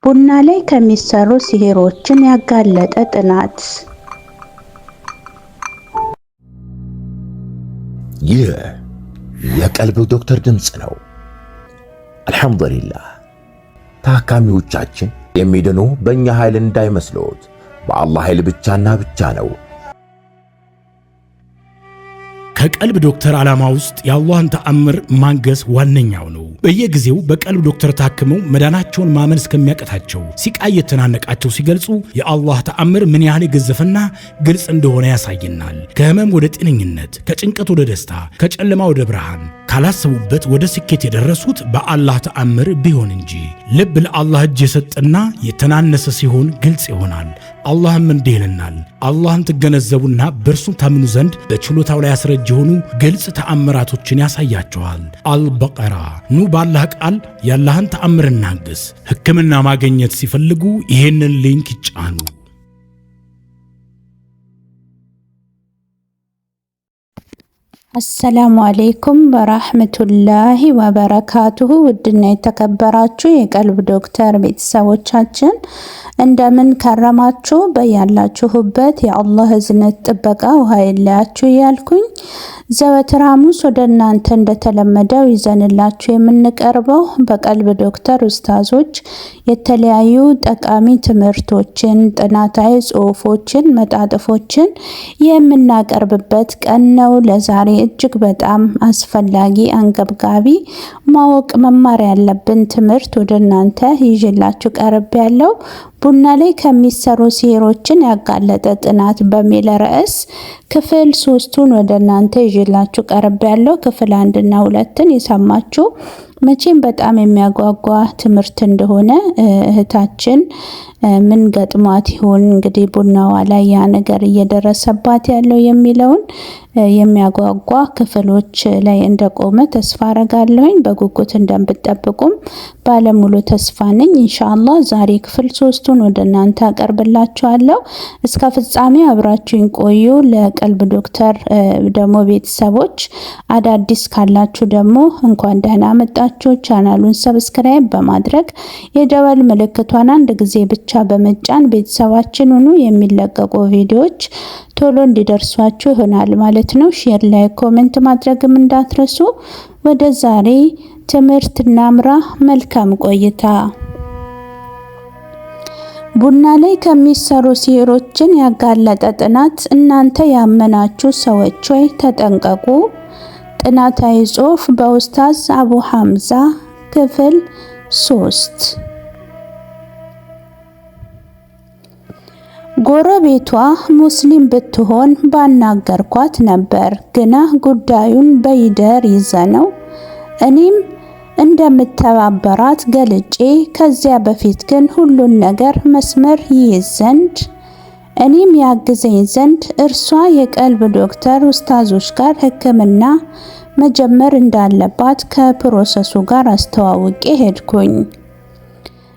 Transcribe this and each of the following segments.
ቡና ላይ ከሚሰሩ ሲህሮችን ያጋለጠ ጥናት። ይህ የቀልብ ዶክተር ድምፅ ነው። አልሐምዱሊላህ። ታካሚዎቻችን የሚድኑ በእኛ ኃይል እንዳይመስሎት፣ በአላህ ኃይል ብቻና ብቻ ነው። ከቀልብ ዶክተር ዓላማ ውስጥ የአላህን ተአምር ማንገስ ዋነኛው ነው። በየጊዜው በቀልብ ዶክተር ታክመው መዳናቸውን ማመን እስከሚያቀታቸው ሲቃይ የተናነቃቸው ሲገልጹ የአላህ ተአምር ምን ያህል የገዘፈና ግልጽ እንደሆነ ያሳየናል። ከህመም ወደ ጤነኝነት፣ ከጭንቀት ወደ ደስታ፣ ከጨለማ ወደ ብርሃን፣ ካላሰቡበት ወደ ስኬት የደረሱት በአላህ ተአምር ቢሆን እንጂ። ልብ ለአላህ እጅ የሰጠና የተናነሰ ሲሆን ግልጽ ይሆናል። አላህም እንዲህ ይለናል፣ አላህን ትገነዘቡና በእርሱ ታምኑ ዘንድ በችሎታው ላይ ያስረጅ የሆኑ ግልጽ ተአምራቶችን ያሳያቸዋል። አልበቀራ። ኑ ባላህ ቃል ያላህን ተአምር እናግስ። ሕክምና ማግኘት ሲፈልጉ ይሄንን ሊንክ ይጫኑ። አሰላሙ አለይኩም ወራህመቱላሂ ወበረካቱሁ። ውድና የተከበራችሁ የቀልብ ዶክተር ቤተሰቦቻችን እንደምን ከረማችሁ? በያላችሁበት የአላህ እዝነት ጥበቃው ኃይላችሁ ያልኩኝ ዘወትር ሐሙስ ወደ እናንተ እንደተለመደው ይዘንላችሁ የምንቀርበው በቀልብ ዶክተር ኡስታዞች የተለያዩ ጠቃሚ ትምህርቶችን፣ ጥናታዊ ጽሑፎችን፣ መጣጥፎችን የምናቀርብበት ቀን ነው። ለዛሬ እጅግ በጣም አስፈላጊ አንገብጋቢ ማወቅ መማር ያለብን ትምህርት ወደ እናንተ ይዤላችሁ ቀርብ ያለው ቡና ላይ ከሚሰሩ ሲህሮችን ያጋለጠ ጥናት በሚል ርዕስ ክፍል 3ቱን ወደ እናንተ ይዤላችሁ ቀርብ ያለው። ክፍል 1 እና 2ን የሰማችሁ መቼም በጣም የሚያጓጓ ትምህርት እንደሆነ እህታችን ምን ገጥሟት ይሆን እንግዲህ ቡናዋ ላይ ያ ነገር እየደረሰባት ያለው የሚለውን የሚያጓጓ ክፍሎች ላይ እንደቆመ ተስፋ አረጋለሁኝ። በጉጉት እንደምትጠብቁም ባለሙሉ ተስፋ ነኝ። ኢንሻአላህ ዛሬ ክፍል 3ቱን ወደ እናንተ አቀርብላችኋለሁ። እስከ ፍጻሜ አብራችሁኝ ቆዩ። ለቀልብ ዶክተር ደግሞ ቤተሰቦች አዳዲስ ካላችሁ ደግሞ እንኳን ደህና መጣችሁ። ቻናሉን ሰብስክራይብ በማድረግ የደወል ምልክቷን አንድ ጊዜ ብቻ በመጫን ቤተሰባችን ሁኑ። የሚለቀቁ ቪዲዮዎች ቶሎ እንዲደርሷችሁ ይሆናል ማለት ነው። ሼር ላይ ኮሜንት ማድረግም እንዳትረሱ። ወደ ዛሬ ትምህርት እናምራ። መልካም ቆይታ። ቡና ላይ ከሚሰሩ ሲህሮችን ያጋለጠ ጥናት። እናንተ ያመናችሁ ሰዎች ሆይ ተጠንቀቁ። ጥናታዊ ጽሑፍ በኡስታዝ አቡ ሐምዛ ክፍል 3። ጎረቤቷ ሙስሊም ብትሆን ባናገርኳት ነበር፣ ግና ጉዳዩን በይደር ይዘነው እኔም እንደምተባበራት ገልጬ ከዚያ በፊት ግን ሁሉን ነገር መስመር ይይዝ ዘንድ እኔም ያግዘኝ ዘንድ እርሷ የቀልብ ዶክተር ኡስታዞች ጋር ሕክምና መጀመር እንዳለባት ከፕሮሰሱ ጋር አስተዋውቄ ሄድኩኝ።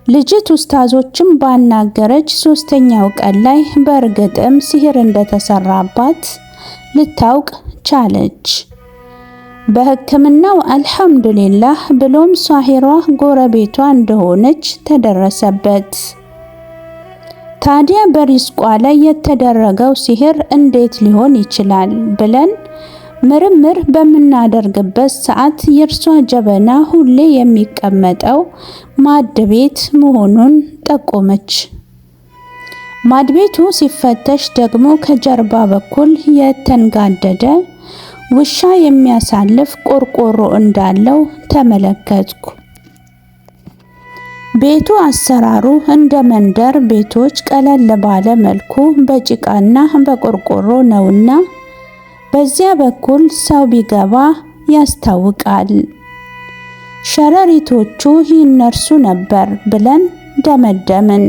ልጅት ኡስታዞችም ባናገረች 3ኛው ቀን ላይ በእርግጥም ሲህር እንደተሰራባት ልታውቅ ቻለች። በሕክምናው አልሐምዱሊላህ ብሎም ሷሂሯ ጎረቤቷ እንደሆነች ተደረሰበት። ታዲያ በሪዝቋ ላይ የተደረገው ሲህር እንዴት ሊሆን ይችላል ብለን ምርምር በምናደርግበት ሰዓት የእርሷ ጀበና ሁሌ የሚቀመጠው ማድ ቤት መሆኑን ጠቆመች። ማድ ቤቱ ሲፈተሽ ደግሞ ከጀርባ በኩል የተንጋደደ ውሻ የሚያሳልፍ ቆርቆሮ እንዳለው ተመለከትኩ። ቤቱ አሰራሩ እንደ መንደር ቤቶች ቀለል ባለ መልኩ በጭቃና በቆርቆሮ ነውና በዚያ በኩል ሰው ቢገባ ያስታውቃል። ሸረሪቶቹ ይነርሱ ነበር ብለን ደመደምን።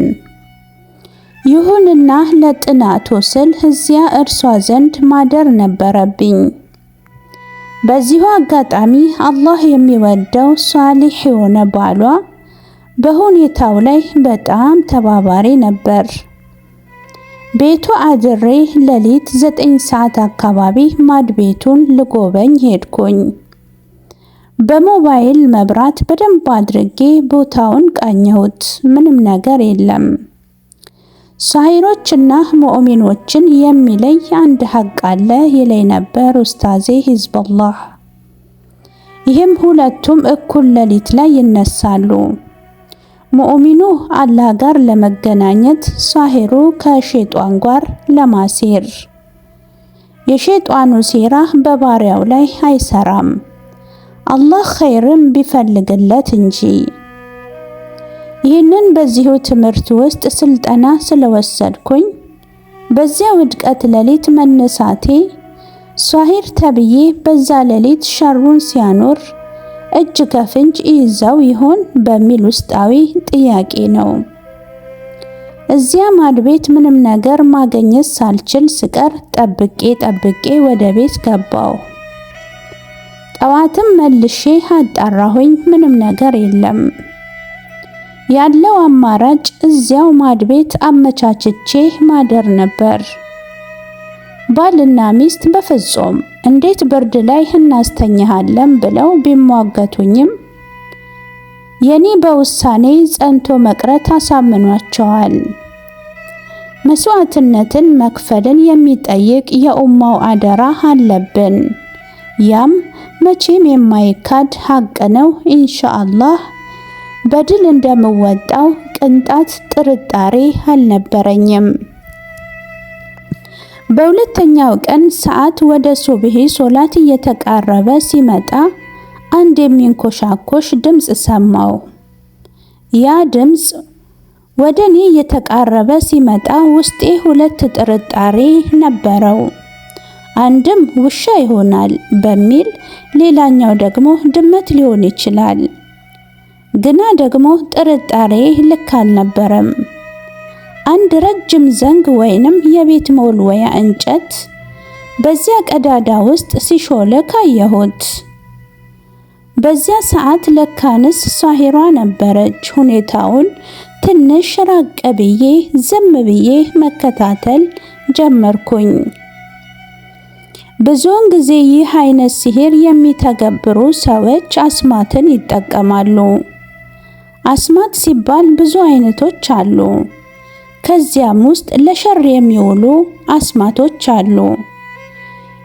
ይሁንና ለጥናቱ ስል እዚያ እርሷ ዘንድ ማደር ነበረብኝ። በዚሁ አጋጣሚ አላህ የሚወደው ሷሊህ የሆነ ባሏ በሁኔታው ላይ በጣም ተባባሪ ነበር። ቤቱ አድሬ ሌሊት 9 ሰዓት አካባቢ ማድ ቤቱን ልጎበኝ ሄድኩኝ። በሞባይል መብራት በደንብ አድርጌ ቦታውን ቃኘሁት። ምንም ነገር የለም። ሳሂሮችና ሙእሚኖችን የሚለይ አንድ ሐቅ አለ ይለኝ ነበር ኡስታዜ ሂዝበላህ። ይህም ሁለቱም እኩል ሌሊት ላይ ይነሳሉ። ሙእሚኑ አላህ ጋር ለመገናኘት፣ ሳሂሩ ከሸይጣን ጋር ለማሴር። የሸይጣኑ ሴራ በባሪያው ላይ አይሰራም፣ አላህ ኸይርም ቢፈልግለት እንጂ። ይህንን በዚሁ ትምህርት ውስጥ ስልጠና ስለወሰድኩኝ በዚያ ውድቀት ሌሊት መነሳቴ ሳሂር ተብዬ በዛ ሌሊት ሸሩን ሲያኖር እጅ ከፍንጅ ይዘው ይሆን በሚል ውስጣዊ ጥያቄ ነው። እዚያ ማድቤት ምንም ነገር ማግኘት ሳልችል ስቀር ጠብቄ ወደ ቤት ገባው። ጠዋትም መልሼ አጣራሁኝ፣ ምንም ነገር የለም። ያለው አማራጭ እዚያው ማድቤት አመቻችቼ ማደር ነበር። ባልና ሚስት በፍጹም እንዴት ብርድ ላይ እናስተኛሃለን ብለው ቢሟገቱኝም የኔ በውሳኔ ጸንቶ መቅረት አሳምኗቸዋል። መስዋዕትነትን መክፈልን የሚጠይቅ የኡማው አደራ አለብን። ያም መቼም የማይካድ ሐቅ ነው። ኢንሻአላህ በድል እንደምወጣው ቅንጣት ጥርጣሬ አልነበረኝም። በሁለተኛው ቀን ሰዓት ወደ ሱብሂ ሶላት እየተቃረበ ሲመጣ አንድ የሚንኮሻኮሽ ድምጽ ሰማው። ያ ድምጽ ወደኔ እየተቃረበ ሲመጣ ውስጤ ሁለት ጥርጣሬ ነበረው። አንድም ውሻ ይሆናል በሚል፣ ሌላኛው ደግሞ ድመት ሊሆን ይችላል። ግና ደግሞ ጥርጣሬ ልክ አልነበረም። አንድ ረጅም ዘንግ ወይንም የቤት መወልወያ እንጨት በዚያ ቀዳዳ ውስጥ ሲሾልክ አየሁት። በዚያ ሰዓት ለካንስ ሳሂሯ ነበረች። ሁኔታውን ትንሽ ራቅ ብዬ ዝም ብዬ መከታተል ጀመርኩኝ። ብዙውን ጊዜ ይህ አይነት ሲህር የሚተገብሩ ሰዎች አስማትን ይጠቀማሉ። አስማት ሲባል ብዙ አይነቶች አሉ። ከዚያም ውስጥ ለሸር የሚውሉ አስማቶች አሉ።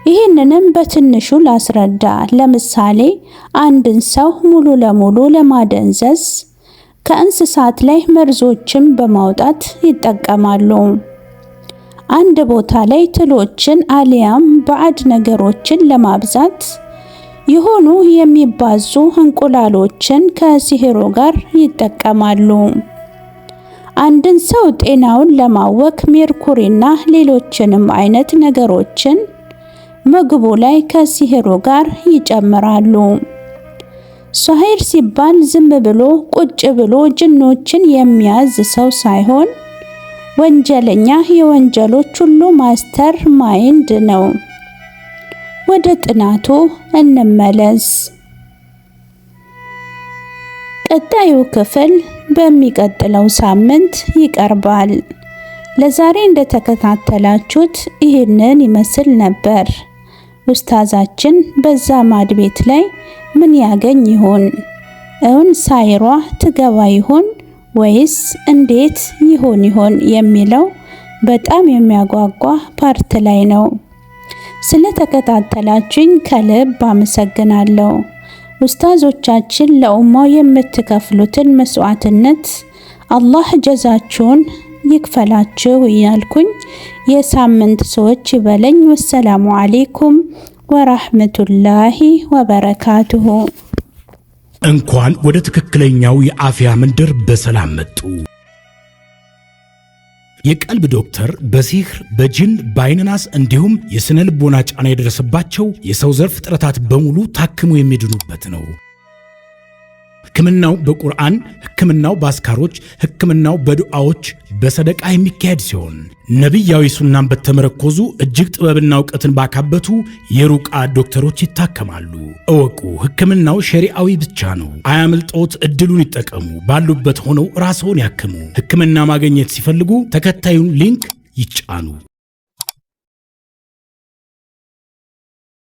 ይህንንም በትንሹ ላስረዳ። ለምሳሌ አንድን ሰው ሙሉ ለሙሉ ለማደንዘዝ ከእንስሳት ላይ መርዞችን በማውጣት ይጠቀማሉ። አንድ ቦታ ላይ ትሎችን አሊያም ባዕድ ነገሮችን ለማብዛት የሆኑ የሚባዙ እንቁላሎችን ከሲህሩ ጋር ይጠቀማሉ። አንድን ሰው ጤናውን ለማወክ ሜርኩሪና ሌሎችንም አይነት ነገሮችን ምግቡ ላይ ከሲህሩ ጋር ይጨምራሉ። ሳሂር ሲባል ዝም ብሎ ቁጭ ብሎ ጅኖችን የሚያዝ ሰው ሳይሆን ወንጀለኛ፣ የወንጀሎች ሁሉ ማስተር ማይንድ ነው። ወደ ጥናቱ እንመለስ። ቀጣዩ ክፍል በሚቀጥለው ሳምንት ይቀርባል። ለዛሬ እንደተከታተላችሁት ይህንን ይመስል ነበር። ኡስታዛችን በዛ ማድቤት ላይ ምን ያገኝ ይሆን? እውን ሳሂሯ ትገባ ይሆን ወይስ እንዴት ይሆን የሚለው በጣም የሚያጓጓ ፓርት ላይ ነው። ስለተከታተላችሁኝ ከልብ አመሰግናለሁ። ኡስታዞቻችን ለኡማው የምትከፍሉትን መስዋዕትነት አላህ ጀዛችሁን ይክፈላችሁ እያልኩኝ የሳምንት ሰዎች ይበለኝ። ወሰላሙ አለይኩም ወራህመቱላሂ ወበረካቱሁ። እንኳን ወደ ትክክለኛው የአፍያ መንደር በሰላም መጡ። የቀልብ ዶክተር በሲህር በጅን በአይንናስ እንዲሁም የስነ ልቦና ጫና የደረሰባቸው የሰው ዘር ፍጥረታት በሙሉ ታክሞ የሚድኑበት ነው። ሕክምናው በቁርአን፣ ሕክምናው በአስካሮች፣ ሕክምናው በዱዓዎች በሰደቃ የሚካሄድ ሲሆን ነቢያዊ ሱናን በተመረኮዙ እጅግ ጥበብና እውቀትን ባካበቱ የሩቃ ዶክተሮች ይታከማሉ። እወቁ፣ ሕክምናው ሸሪዓዊ ብቻ ነው። አያምልጦት፣ እድሉን ይጠቀሙ። ባሉበት ሆነው ራስዎን ያክሙ። ሕክምና ማግኘት ሲፈልጉ ተከታዩን ሊንክ ይጫኑ።